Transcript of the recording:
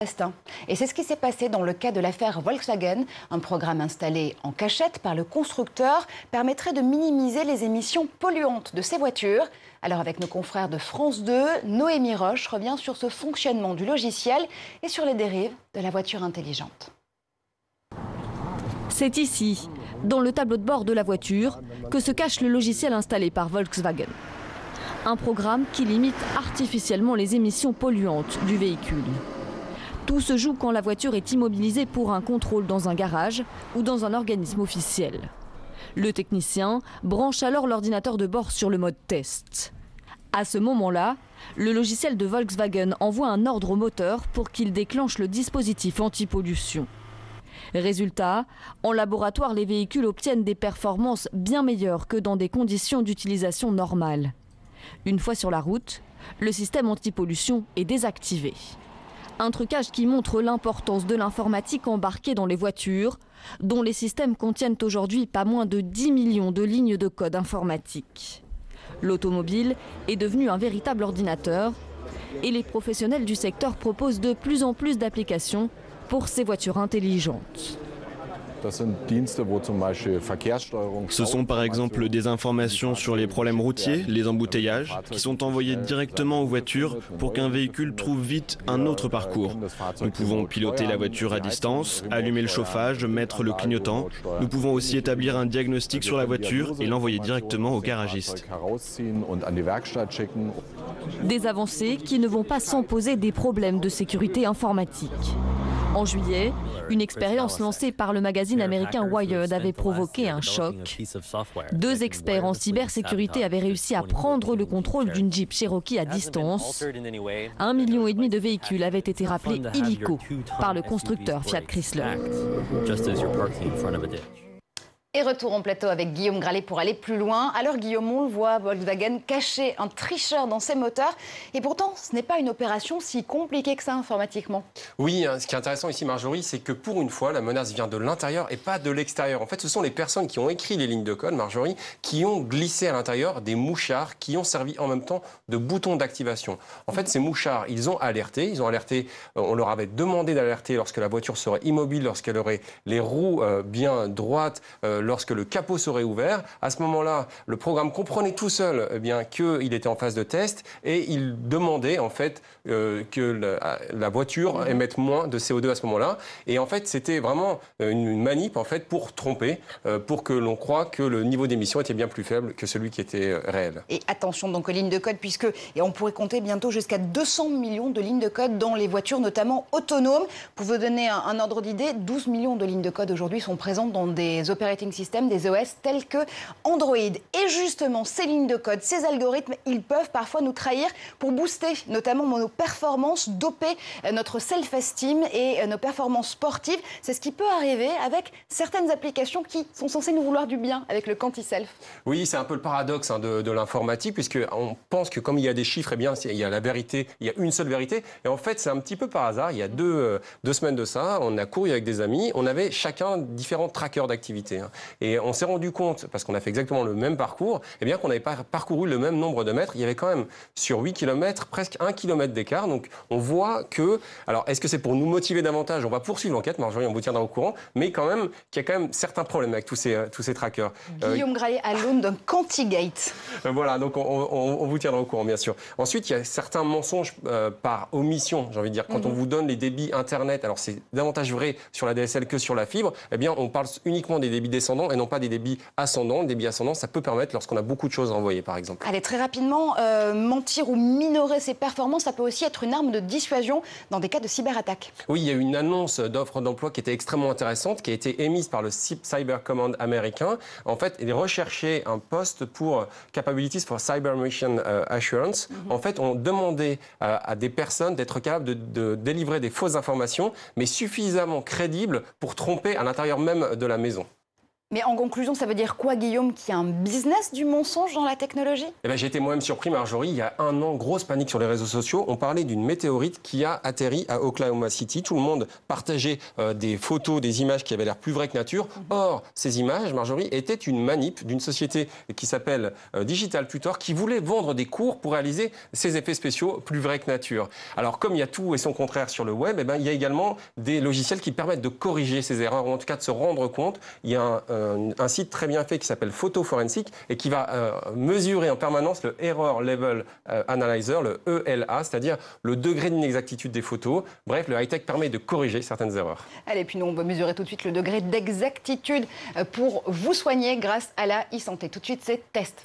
Et c'est ce qui s'est passé dans le cas de l'affaire Volkswagen. Un programme installé en cachette par le constructeur permettrait de minimiser les émissions polluantes de ces voitures. Alors avec nos confrères de France 2, Noémie Roche revient sur ce fonctionnement du logiciel et sur les dérives de la voiture intelligente. C'est ici, dans le tableau de bord de la voiture, que se cache le logiciel installé par Volkswagen. Un programme qui limite artificiellement les émissions polluantes du véhicule. Tout se joue quand la voiture est immobilisée pour un contrôle dans un garage ou dans un organisme officiel. Le technicien branche alors l'ordinateur de bord sur le mode test. À ce moment-là, le logiciel de Volkswagen envoie un ordre au moteur pour qu'il déclenche le dispositif anti-pollution. Résultat, en laboratoire, les véhicules obtiennent des performances bien meilleures que dans des conditions d'utilisation normales. Une fois sur la route, le système anti-pollution est désactivé. Un trucage qui montre l'importance de l'informatique embarquée dans les voitures, dont les systèmes contiennent aujourd'hui pas moins de 10 millions de lignes de code informatique. L'automobile est devenue un véritable ordinateur et les professionnels du secteur proposent de plus en plus d'applications pour ces voitures intelligentes. Ce sont par exemple des informations sur les problèmes routiers, les embouteillages, qui sont envoyées directement aux voitures pour qu'un véhicule trouve vite un autre parcours. Nous pouvons piloter la voiture à distance, allumer le chauffage, mettre le clignotant. Nous pouvons aussi établir un diagnostic sur la voiture et l'envoyer directement au garagiste. Des avancées qui ne vont pas sans poser des problèmes de sécurité informatique. En juillet, une expérience lancée par le magazine américain Wired avait provoqué un choc. 2 experts en cybersécurité avaient réussi à prendre le contrôle d'une Jeep Cherokee à distance. 1,5 million de véhicules avaient été rappelés illico par le constructeur Fiat Chrysler. Et retour en plateau avec Guillaume Gralet pour aller plus loin. Alors Guillaume, on le voit, Volkswagen cacher un tricheur dans ses moteurs. Et pourtant, ce n'est pas une opération si compliquée que ça informatiquement. Oui, ce qui est intéressant ici, Marjorie, c'est que pour une fois, la menace vient de l'intérieur et pas de l'extérieur. En fait, ce sont les personnes qui ont écrit les lignes de code, Marjorie, qui ont glissé à l'intérieur des mouchards qui ont servi en même temps de boutons d'activation. En fait, ces mouchards, ils ont alerté, on leur avait demandé d'alerter lorsque la voiture serait immobile, lorsqu'elle aurait les roues bien droites, lorsque le capot serait ouvert. À ce moment-là, le programme comprenait tout seul qu'il était en phase de test et il demandait en fait que la voiture émette moins de CO2 à ce moment-là. Et en fait, c'était vraiment une manip en fait pour tromper, pour que l'on croie que le niveau d'émission était bien plus faible que celui qui était réel. Et attention donc aux lignes de code et on pourrait compter bientôt jusqu'à 200 millions de lignes de code dans les voitures, notamment autonomes. Pour vous donner un ordre d'idée, 12 millions de lignes de code aujourd'hui sont présentes dans des operating systèmes, des OS tels que Android. Et justement, ces lignes de code, ces algorithmes, ils peuvent parfois nous trahir pour booster notamment nos performances, doper notre self-esteem et nos performances sportives. C'est ce qui peut arriver avec certaines applications qui sont censées nous vouloir du bien avec le Quanti-Self. Oui, c'est un peu le paradoxe de l'informatique, puisqu'on pense que comme il y a des chiffres, il y a la vérité, il y a une seule vérité. Et en fait, c'est un petit peu par hasard. Il y a deux semaines de ça, on a couru avec des amis, on avait chacun différents trackers d'activité. Et on s'est rendu compte, parce qu'on a fait exactement le même parcours, qu'on n'avait pas parcouru le même nombre de mètres. Il y avait quand même, sur 8 km, presque 1 km d'écart. Donc, on voit que... Alors, est-ce que c'est pour nous motiver davantage? On va poursuivre l'enquête, Marjorie, on vous tiendra au courant. Mais quand même, qu'il y a quand même certains problèmes avec tous ces trackers. Guillaume Graillet à l'aune d'un Quantigate. Voilà, donc on vous tiendra au courant, bien sûr. Ensuite, il y a certains mensonges par omission, j'ai envie de dire. Quand on vous donne les débits Internet, alors c'est davantage vrai sur la DSL que sur la fibre, on parle uniquement des débits descendants et non pas des débits ascendants. Le débit ascendant, ça peut permettre lorsqu'on a beaucoup de choses à envoyer, par exemple. Allez, très rapidement, mentir ou minorer ses performances, ça peut aussi être une arme de dissuasion dans des cas de cyberattaque. Oui, il y a eu une annonce d'offre d'emploi qui était extrêmement intéressante, qui a été émise par le Cyber Command américain. En fait, il recherchait un poste pour Capabilities for Cyber Mission Assurance. En fait, on demandait à des personnes d'être capables de délivrer des fausses informations, mais suffisamment crédibles pour tromper à l'intérieur même de la maison. Mais en conclusion, ça veut dire quoi, Guillaume, qu'il y a un business du mensonge dans la technologie? Eh ben, j'ai été moi-même surpris, Marjorie. Il y a un an, grosse panique sur les réseaux sociaux. On parlait d'une météorite qui a atterri à Oklahoma City. Tout le monde partageait des photos, des images qui avaient l'air plus vraies que nature. Or, ces images, Marjorie, étaient une manip d'une société qui s'appelle Digital Tutor, qui voulait vendre des cours pour réaliser ces effets spéciaux plus vrais que nature. Alors, comme il y a tout et son contraire sur le web, eh ben, il y a également des logiciels qui permettent de corriger ces erreurs, ou en tout cas de se rendre compte. Il y a un site très bien fait qui s'appelle Photo Forensic et qui va mesurer en permanence le Error Level Analyzer, le ELA, c'est-à-dire le degré d'inexactitude des photos. Bref, le high-tech permet de corriger certaines erreurs. Allez, puis nous, on va mesurer tout de suite le degré d'exactitude pour vous soigner grâce à la e-santé. Tout de suite, c'est test.